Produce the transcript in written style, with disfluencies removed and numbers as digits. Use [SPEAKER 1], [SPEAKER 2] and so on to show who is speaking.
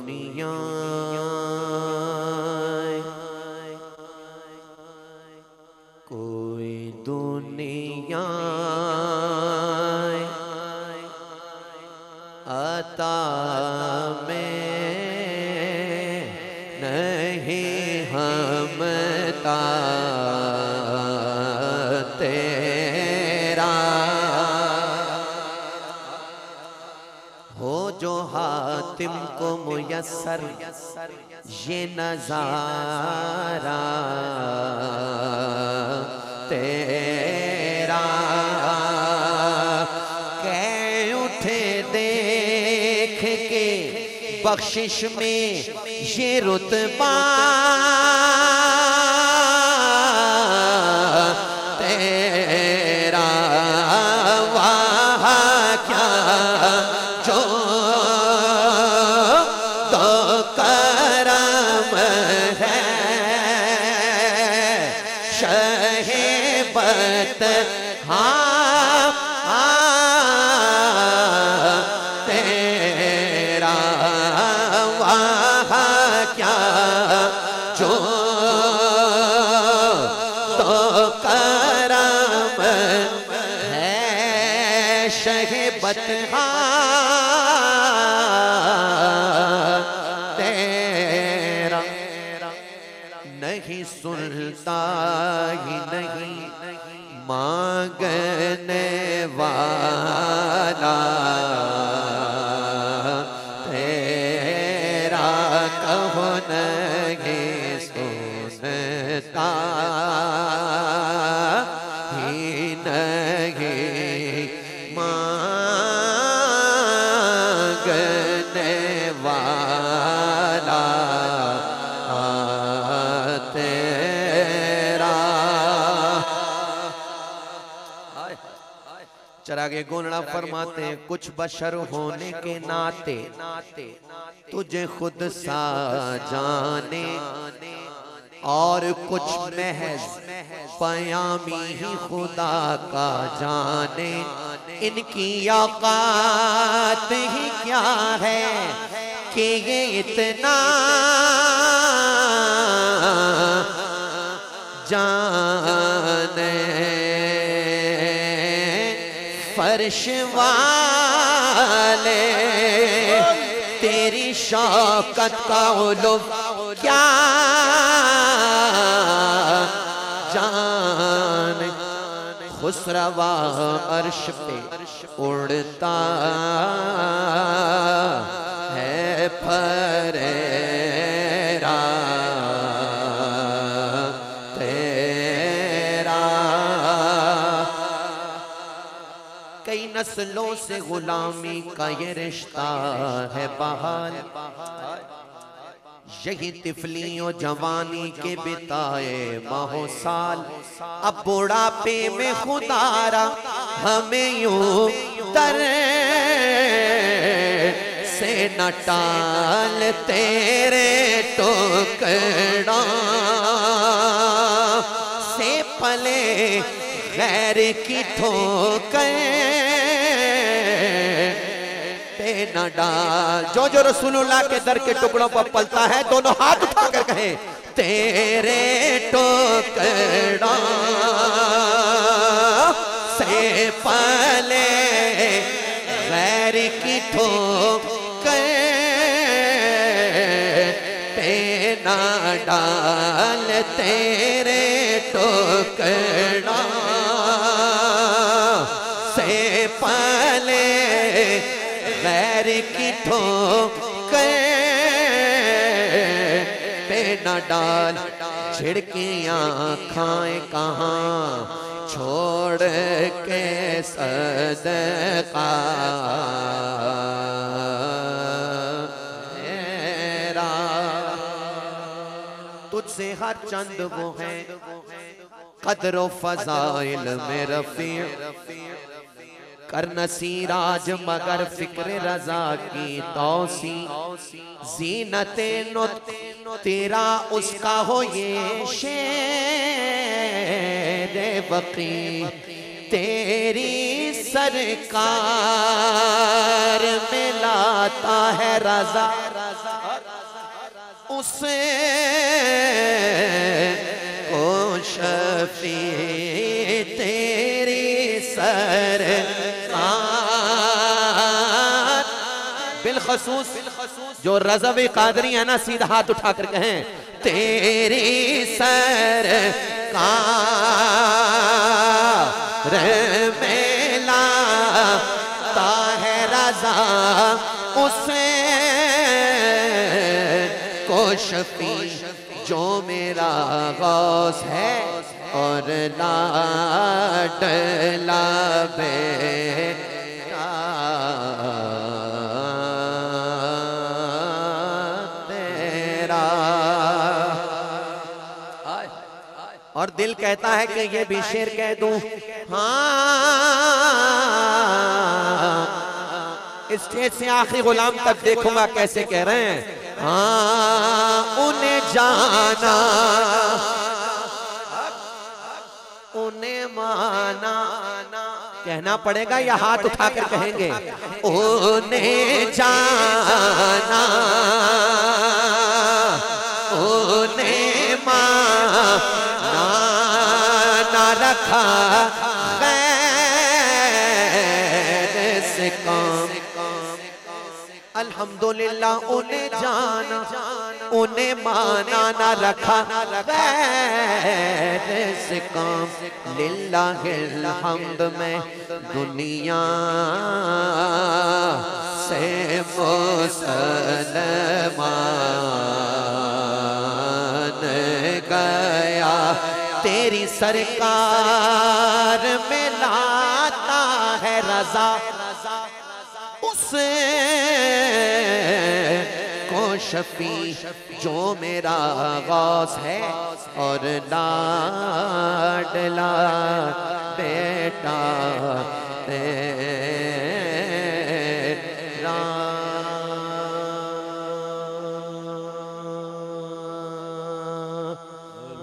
[SPEAKER 1] दुनिया कोई दुनिया आता में नहीं हमता तेरा हो जो हातिम को मुयस्सर ये नज़ारा तेरा कह उठे देख के बख्शिश में ये रुतबा तेरा वाह क्या जो तो करम है शहेबत तेरा वाह क्या जो तो करम है शहेबत तेरा नहीं सुनता ही नहीं मांगने वाला तेरा कहो नहीं सुनता ही नहीं मांगने वाला चरागे गोलड़ा फरमाते हैं कुछ बशर होने के नाते तुझे खुद सा जाने और कुछ महज पयामी ही खुदा का जाने इनकी औकात ही क्या है कि ये इतना जाने फर्श वाले तेरी शौकत का उलूफ़ क्या जान खुसरवा अर्श पे उड़ता है फरेरा कई नस्लों से गुलामी का ये रिश्ता है बहाल यही तिफलियों जवानी के बिताए माहो साल अब बुढ़ापे में खुदारा हमें यूं दर से न टाल तेरे टुकड़ा से पले गैर की ठोकर पे न डाल जो जो रसूलुल्लाह के दर के टुकड़ों पर पलता है दोनों हाथ उठाकर कहे तेरे टुकड़ा से पले गैर की ठोकर पे न डाल तेरे टुकड़ा से पले गैर की ठोकर पे न डाल झिड़कियां खाएं कहाँ छोड़ के सदका मेरा तुझसे हर चंद वो है कदर फजाइल में रफी कर नसीराज मगर फिक्र रजा की तौसी जीनते नुत तेरा उसका हो ये शेर बकी तेरी सरकार में लाता है रजा उसे को शफी तेरी सरकार। बिलखसूस जो रज़वी कादरी है ना, सीधा हाथ उठाकर कहें तेरी सरकार मेला ताहे रज़ा उसे को शफी जो मेरा गौस है और लाडला बेटा तेरा। और दिल कहता है कि ये भी शेर कह दूं। हाँ, स्टेज से आखिरी गुलाम तक देखूंगा कैसे कह रहे हैं। हाँ, उन्हें जाना उन्हें माना कहना पड़ेगा या हाथ उठाकर कहेंगे उन्हें जाना उन्हें माना ना रखा गैर से काम। अल्हम्दुलिल्लाह उन्हें जाना उन्हें माना ना रखा गैर से काम। लिल्लाहिल हम्द में दुनिया से मुसलमान गया तेरी सरकार में लाता है रज़ा उसे को शफी जो मेरा गौस है और लाडला बेटा